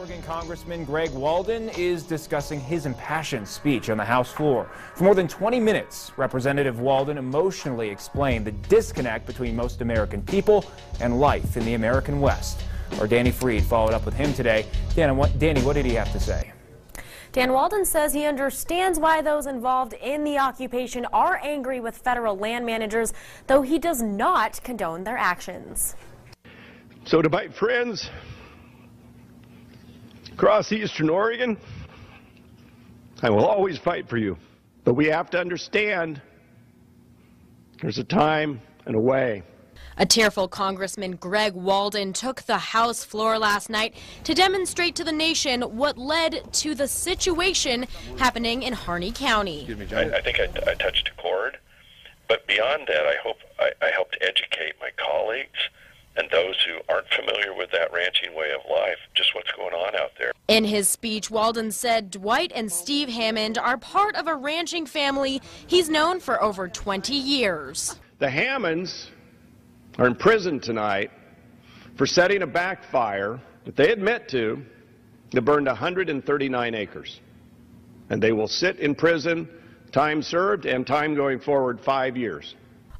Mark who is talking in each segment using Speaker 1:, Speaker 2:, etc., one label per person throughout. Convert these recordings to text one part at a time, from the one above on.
Speaker 1: Oregon Congressman Greg Walden is discussing his impassioned speech on the House floor. For more than 20 minutes, Representative Walden emotionally explained the disconnect between most American people and life in the American West. Our Danny Freed followed up with him today. Danny, what did he have to say?
Speaker 2: Dan, Walden says he understands why those involved in the occupation are angry with federal land managers, though he does not condone their actions.
Speaker 3: So to my friends across eastern Oregon, I will always fight for you. But we have to understand there's a time and a way.
Speaker 2: A tearful Congressman Greg Walden took the House floor last night to demonstrate to the nation what led to the situation happening in Harney County.
Speaker 4: I think I touched a chord, but beyond that, I hope I helped educate my colleagues and those who aren't familiar with that ranching way of life, just what's going on out there.
Speaker 2: In his speech, Walden said Dwight and Steve Hammond are part of a ranching family he's known for over 20 years.
Speaker 3: The Hammonds are in prison tonight for setting a backfire that they admit to that burned 139 acres. And they will sit in prison, time served and time going forward, 5 years.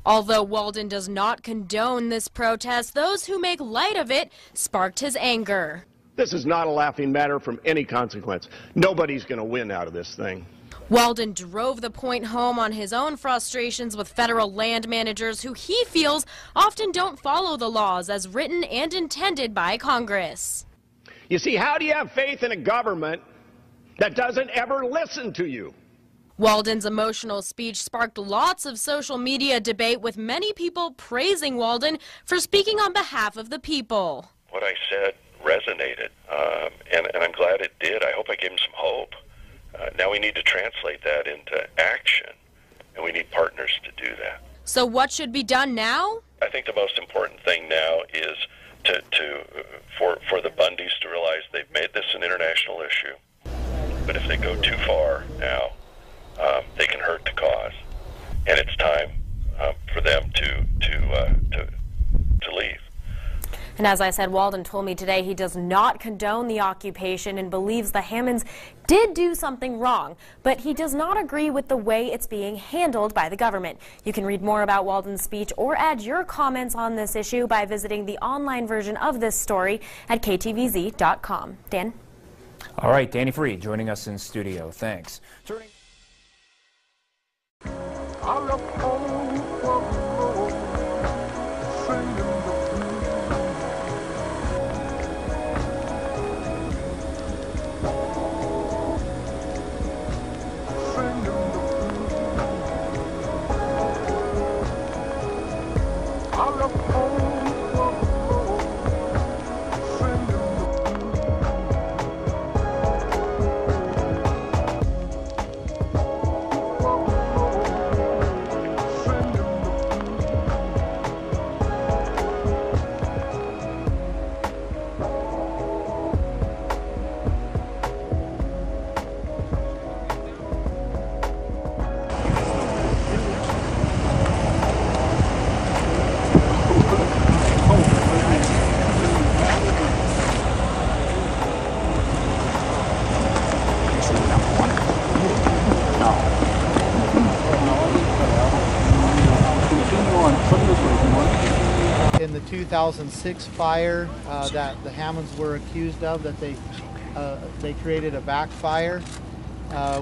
Speaker 2: Although Walden does not condone this protest, those who make light of it sparked his anger.
Speaker 3: This is not a laughing matter from any consequence. Nobody's going to win out of this thing.
Speaker 2: Walden drove the point home on his own frustrations with federal land managers who he feels often don't follow the laws as written and intended by Congress.
Speaker 3: You see, how do you have faith in a government that doesn't ever listen to you?
Speaker 2: Walden's emotional speech sparked lots of social media debate, with many people praising Walden for speaking on behalf of the people.
Speaker 4: What I said resonated, and I'm glad it did. I hope I gave him some hope. Now we need to translate that into action, and we need partners to do that.
Speaker 2: So what should be done now?
Speaker 4: I think the most important thing now is for the Bundys to realize they've made this an international issue. But if they go too far now, they can hurt the cause, and it's time for them to leave.
Speaker 2: And as I said, Walden told me today he does not condone the occupation and believes the Hammonds did do something wrong, but he does not agree with the way it's being handled by the government. You can read more about Walden's speech or add your comments on this issue by visiting the online version of this story at ktvz.com. Dan?
Speaker 1: All right, Danny Freed joining us in studio. Thanks.
Speaker 5: In the 2006 fire that the Hammonds were accused of, that they created a backfire,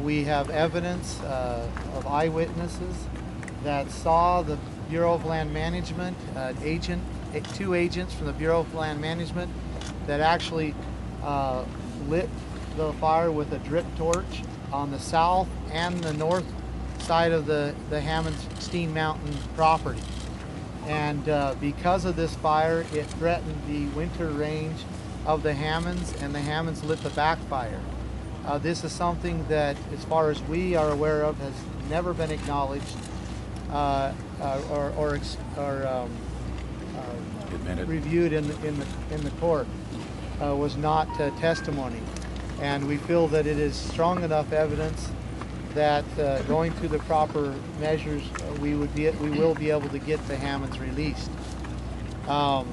Speaker 5: we have evidence of eyewitnesses that saw the Bureau of Land Management, two agents from the Bureau of Land Management that actually lit the fire with a drip torch on the south and the north side of the Hammonds Steen Mountain property. And because of this fire, it threatened the winter range of the Hammonds, and the Hammonds lit the backfire. This is something that, as far as we are aware of, has never been acknowledged or reviewed in the court. Was not testimony, and we feel that it is strong enough evidence that going through the proper measures, we will be able to get the Hammonds released. I'm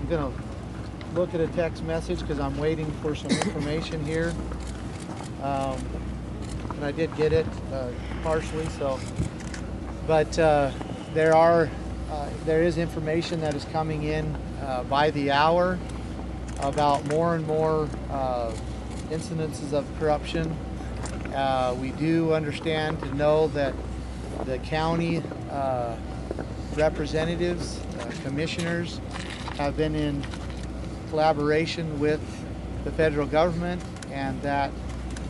Speaker 5: going to look at a text message because I'm waiting for some information here. And I did get it partially, so. But there is information that is coming in by the hour about more and more incidences of corruption. We do understand to know that the county representatives, commissioners, have been in collaboration with the federal government, and that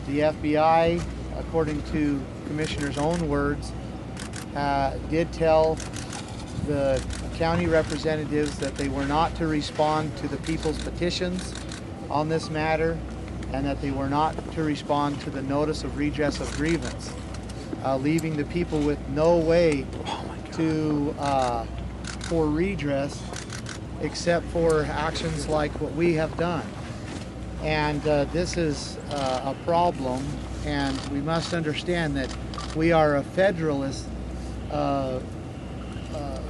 Speaker 5: the FBI, according to commissioners' own words, did tell the county representatives that they were not to respond to the people's petitions on this matter, and that they were not to respond to the notice of redress of grievance, leaving the people with no way to for redress except for actions like what we have done. And this is a problem, and we must understand that we are a federalist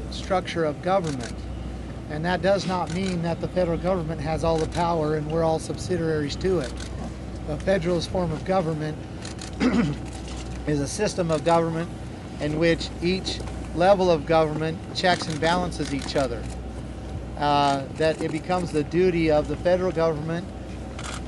Speaker 5: structure of government, and that does not mean that the federal government has all the power and we're all subsidiaries to it. A federalist form of government is a system of government in which each level of government checks and balances each other. That it becomes the duty of the federal government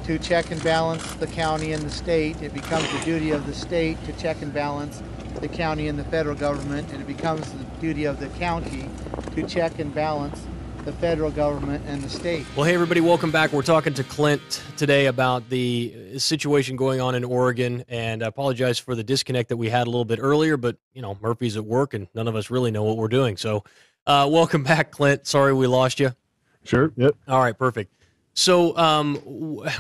Speaker 5: to check and balance the county and the state. It becomes the duty of the state to check and balance the county and the federal government, and it becomes the duty of the county to check and balance the federal government and the state.
Speaker 6: Well, hey, everybody, welcome back. We're talking to Clint today about the situation going on in Oregon, and I apologize for the disconnect that we had a little bit earlier, but, you know, Murphy's at work, and none of us really know what we're doing. So welcome back, Clint. Sorry we lost you.
Speaker 7: Sure, yep.
Speaker 6: All right, perfect. So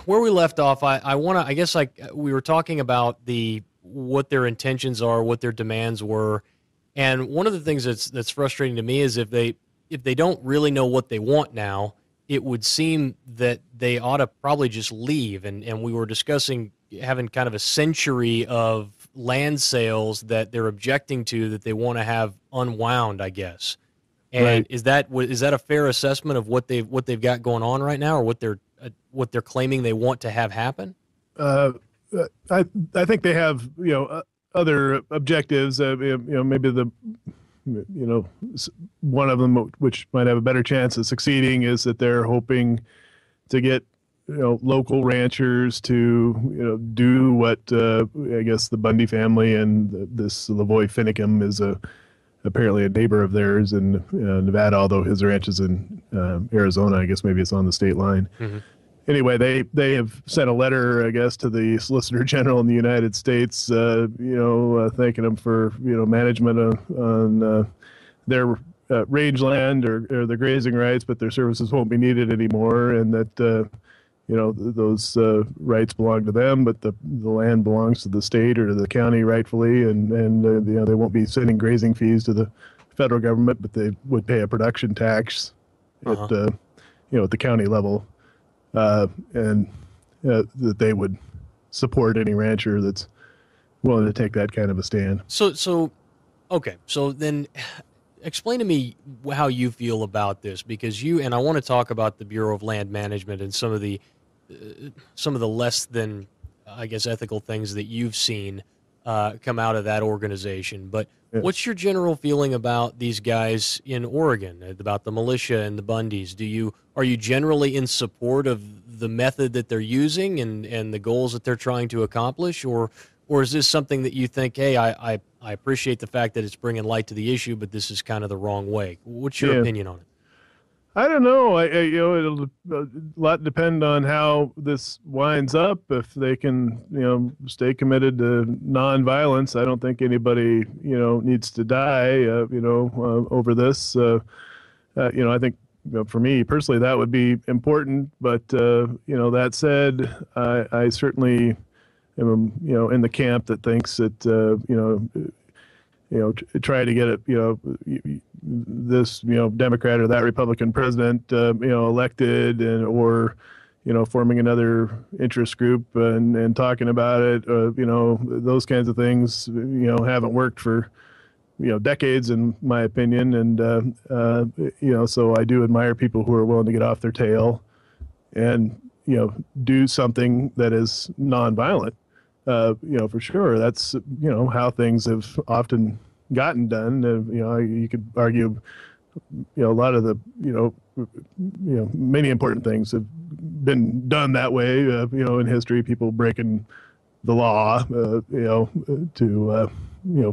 Speaker 6: where we left off, I guess we were talking about what their intentions are, what their demands were, and one of the things that's frustrating to me is if they don't really know what they want now, it would seem that they ought to probably just leave. And we were discussing having kind of a century of land sales that they're objecting to, that they want to have unwound, I guess. And
Speaker 7: right.
Speaker 6: Is that a fair assessment of what they've got going on right now, or what they're claiming they want to have happen?
Speaker 7: I think they have other objectives. Maybe one of them, which might have a better chance of succeeding, is that they're hoping to get local ranchers to do what I guess the Bundy family and this Lavoy Finicum is apparently a neighbor of theirs in Nevada, although his ranch is in Arizona. I guess maybe it's on the state line. Mm-hmm. Anyway, they have sent a letter, I guess, to the Solicitor General in the United States, thanking them for management on their range land or their grazing rights, but their services won't be needed anymore, and that those rights belong to them, but the land belongs to the state or to the county rightfully, and they won't be sending grazing fees to the federal government, but they would pay a production tax at the county level. And that they would support any rancher that's willing to take that kind of a stand.
Speaker 6: Okay. So then explain to me how you feel about this, because and I want to talk about the Bureau of Land Management and some of the less than, I guess, ethical things that you've seen come out of that organization. But what's your general feeling about these guys in Oregon, about the militia and the Bundys? Are you generally in support of the method that they're using and the goals that they're trying to accomplish, or is this something that you think, hey, I appreciate the fact that it's bringing light to the issue, but this is kind of the wrong way? What's your opinion on it?
Speaker 7: I don't know. It'll a lot depend on how this winds up. If they can, stay committed to nonviolence, I don't think anybody, needs to die, over this. I think, for me personally, that would be important. But, that said, I certainly am, in the camp that thinks that, try to get it, this, Democrat or that Republican president, elected or forming another interest group and talking about it, those kinds of things, haven't worked for, decades, in my opinion. And, so I do admire people who are willing to get off their tail and do something that is nonviolent. For sure, that's how things have often gotten done. You could argue, a lot of the many important things have been done that way. In history, people breaking the law, to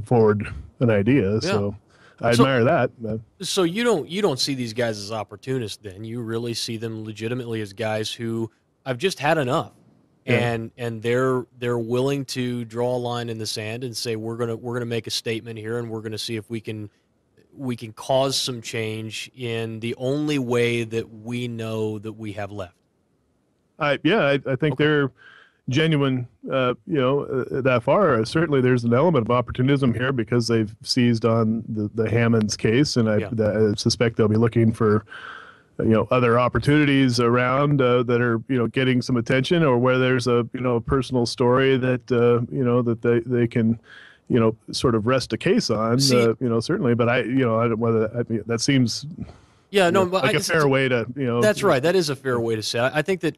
Speaker 7: forward an idea. Yeah. So I admire that.
Speaker 6: So you don't see these guys as opportunists then. You really see them legitimately as guys who have just had enough. Yeah. And they're willing to draw a line in the sand and say we're gonna make a statement here, and we're gonna see if we can cause some change in the only way that we know that we have left.
Speaker 7: I think they're genuine, that far. Certainly there's an element of opportunism here because they've seized on the Hammonds case, and I suspect they'll be looking for other opportunities around that are getting some attention, or where there's a personal story that that they can sort of rest a case on. Certainly, but I don't whether that seems like a fair way to
Speaker 6: That's right. That is a fair way to say it. I think that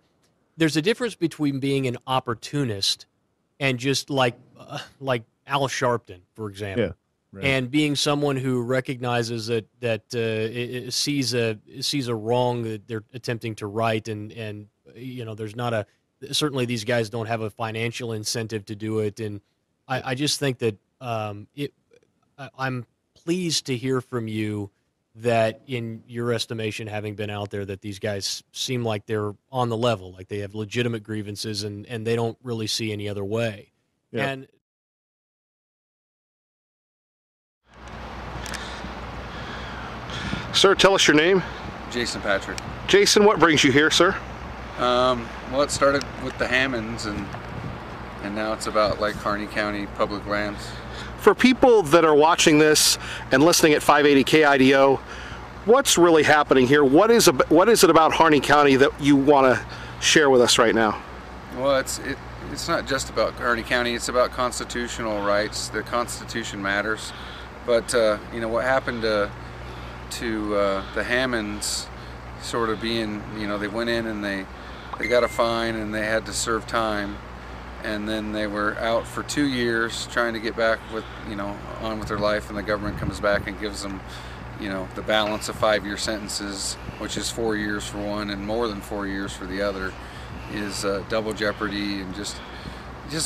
Speaker 6: there's a difference between being an opportunist and just like Al Sharpton, for example. Yeah. Right. And being someone who recognizes that it sees a wrong that they're attempting to right, and there's not certainly these guys don't have a financial incentive to do it, and I just think that I'm pleased to hear from you that in your estimation, having been out there, that these guys seem like they're on the level, like they have legitimate grievances, and they don't really see any other way. Yeah. And
Speaker 8: sir, tell us your name.
Speaker 9: Jason Patrick.
Speaker 8: Jason, what brings you here, sir?
Speaker 9: Well, it started with the Hammonds, and now it's about Harney County public lands.
Speaker 8: For people that are watching this and listening at 580 KIDO, what's really happening here? What is it about Harney County that you want to share with us right now?
Speaker 9: Well, it's not just about Harney County. It's about constitutional rights. The Constitution matters. But what happened to the Hammonds sort of being, they went in and they got a fine and they had to serve time, and then they were out for 2 years trying to get back with, on with their life, and the government comes back and gives them, the balance of 5-year sentences, which is 4 years for one and more than 4 years for the other, is double jeopardy, and just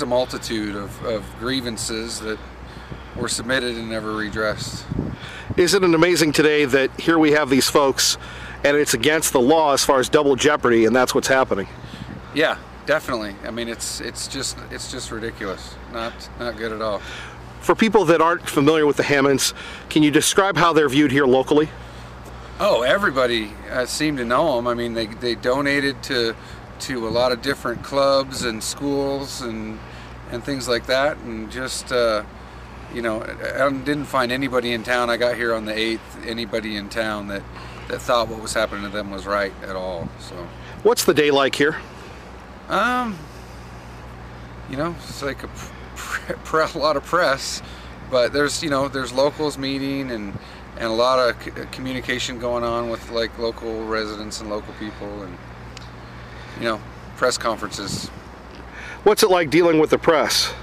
Speaker 9: a multitude of grievances that were submitted and never redressed.
Speaker 8: Isn't it amazing today that here we have these folks and it's against the law as far as double jeopardy, and that's what's happening?
Speaker 9: Yeah, definitely. I mean, it's just ridiculous. Not good at all.
Speaker 8: For people that aren't familiar with the Hammonds, can you describe how they're viewed here locally?
Speaker 9: Oh, everybody seemed to know them. I mean, they donated to a lot of different clubs and schools and things like that, and just I didn't find anybody in town. I got here on the 8th, anybody in town that thought what was happening to them was right at all. So,
Speaker 8: what's the day like here?
Speaker 9: It's like a lot of press, but there's locals meeting and a lot of communication going on with local residents and local people, and press conferences.
Speaker 8: What's it like dealing with the press?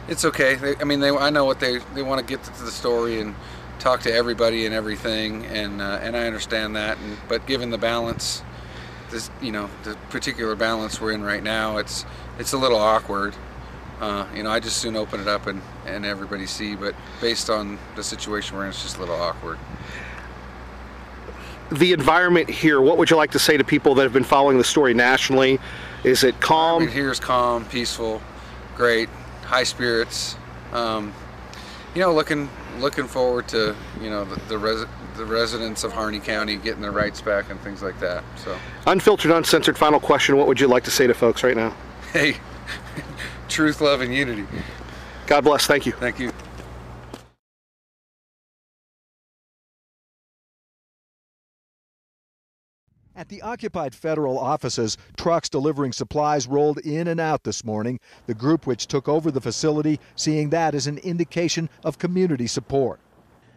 Speaker 9: It's okay. I know what they want to get to the story and talk to everybody and everything, and I understand that. But given the balance, the particular balance we're in right now, it's a little awkward. I just soon open it up and everybody see. But based on the situation we're in, it's just a little awkward.
Speaker 8: The environment here, what would you like to say to people that have been following the story nationally? Is it calm?
Speaker 9: Here's calm, peaceful, great. High spirits, looking forward to the residents of Harney County getting their rights back and things like that. So,
Speaker 8: unfiltered, uncensored. Final question: what would you like to say to folks right now?
Speaker 9: Hey, truth, love, and unity.
Speaker 8: God bless. Thank you.
Speaker 9: Thank you.
Speaker 10: At the occupied federal offices, trucks delivering supplies rolled in and out this morning. The group which took over the facility seeing that as an indication of community support.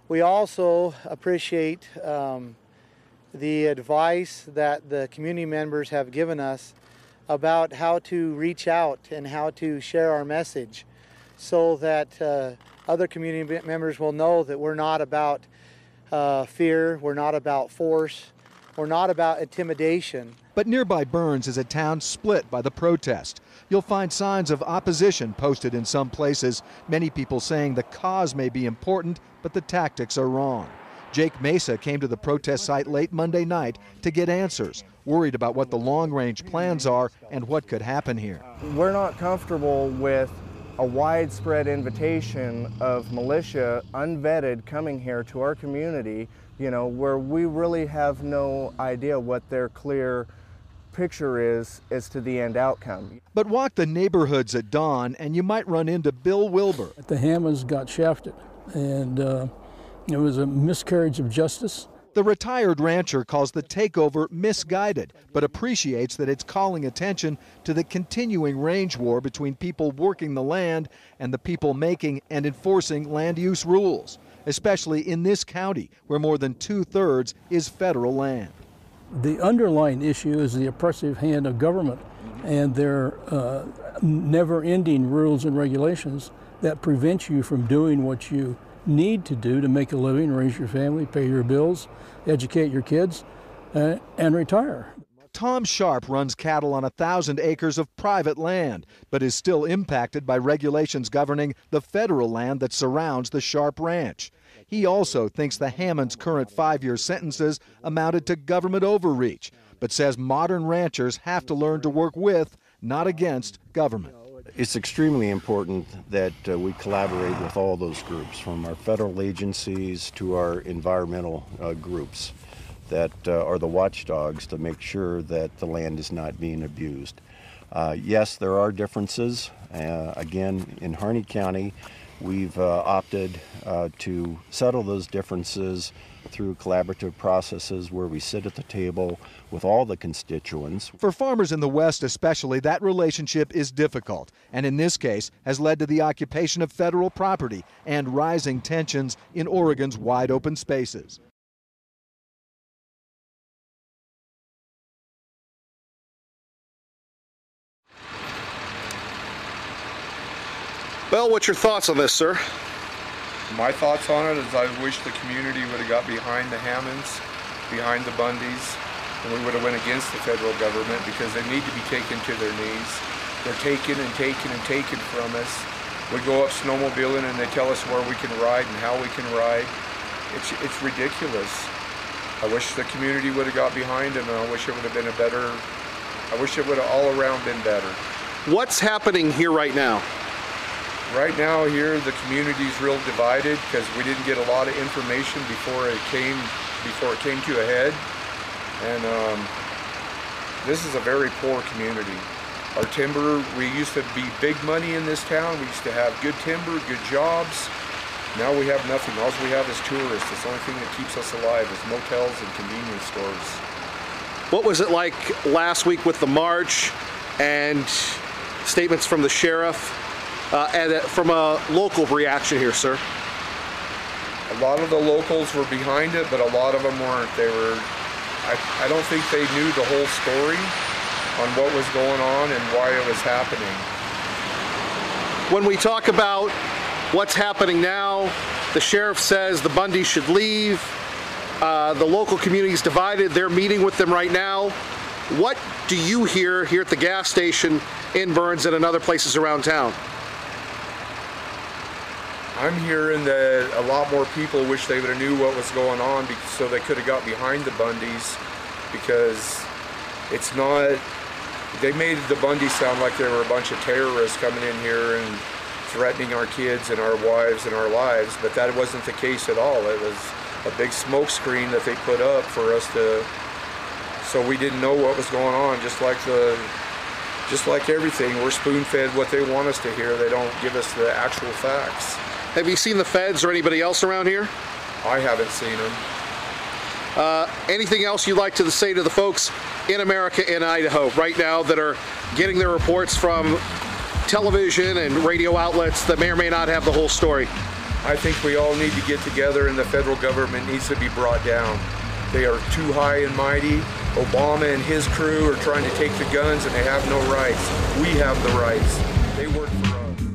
Speaker 5: We also appreciate the advice that the community members have given us about how to reach out and how to share our message so that other community members will know that we're not about fear, we're not about force, we're not about intimidation.
Speaker 10: But nearby Burns is a town split by the protest. You'll find signs of opposition posted in some places, many people saying the cause may be important, but the tactics are wrong. Jake Mesa came to the protest site late Monday night to get answers, worried about what the long-range plans are and what could happen here.
Speaker 11: We're not comfortable with a widespread invitation of militia, unvetted, coming here to our community, where we really have no idea what their clear picture is as to the end outcome.
Speaker 10: But walk the neighborhoods at dawn and you might run into Bill Wilbur.
Speaker 12: The Hammonds got shafted, and it was a miscarriage of justice.
Speaker 10: The retired rancher calls the takeover misguided, but appreciates that it's calling attention to the continuing range war between people working the land and the people making and enforcing land use rules, especially in this county where more than 2/3 is federal land.
Speaker 12: The underlying issue is the oppressive hand of government and their never-ending rules and regulations that prevent you from doing what you need to do to make a living, raise your family, pay your bills, educate your kids, and retire.
Speaker 10: Tom Sharp runs cattle on 1,000 acres of private land, but is still impacted by regulations governing the federal land that surrounds the Sharp Ranch. He also thinks the Hammonds' current 5-year sentences amounted to government overreach, but says modern ranchers have to learn to work with, not against, government.
Speaker 13: It's extremely important that we collaborate with all those groups, from our federal agencies to our environmental groups that are the watchdogs to make sure that the land is not being abused. Yes, there are differences. Again, in Harney County, we've opted to settle those differences through collaborative processes where we sit at the table with all the constituents.
Speaker 10: For farmers in the West especially, that relationship is difficult, and in this case has led to the occupation of federal property and rising tensions in Oregon's wide open spaces.
Speaker 8: Well, what's your thoughts on this, sir?
Speaker 14: My thoughts on it is I wish the community would have got behind the Hammonds, behind the Bundys, and we would have went against the federal government because they need to be taken to their knees. They're taking and taking and taking from us. We go up snowmobiling and they tell us where we can ride and how we can ride. It's ridiculous. I wish the community would have got behind it, and I wish it would have been I wish it would have all around been better. What's happening here right now? Right now here, the community's real divided because we didn't get a lot of information before it came to a head. And this is a very poor community. Our timber, we used to be big money in this town. We used to have good timber, good jobs. Now we have nothing. All we have is tourists. It's the only thing that keeps us alive is motels and convenience stores.
Speaker 8: What was it like last week with the march and statements from the sheriff? And from a local reaction here, sir?
Speaker 14: A lot of the locals were behind it, but a lot of them weren't. I don't think they knew the whole story on what was going on and why it was happening.
Speaker 8: When we talk about what's happening now, the sheriff says the Bundys should leave. The local community is divided. They're meeting with them right now. What do you hear here at the gas station in Burns and in other places around town?
Speaker 14: I'm hearing that a lot more people wish they would have knew what was going on so they could have got behind the Bundys, because it's not, they made the Bundys sound like they were a bunch of terrorists coming in here and threatening our kids and our wives and our lives, but that wasn't the case at all. It was a big smoke screen that they put up for us to, so we didn't know what was going on, just like everything. We're spoon-fed what they want us to hear. They don't give us the actual facts.
Speaker 8: Have you seen the feds or anybody else around here?
Speaker 14: I haven't seen them.
Speaker 8: Anything else you'd like to say to the folks in America and Idaho right now that are getting their reports from television and radio outlets that may or may not have the whole story?
Speaker 14: I think we all need to get together and the federal government needs to be brought down. They are too high and mighty. Obama and his crew are trying to take the guns and they have no rights. We have the rights. They work for us.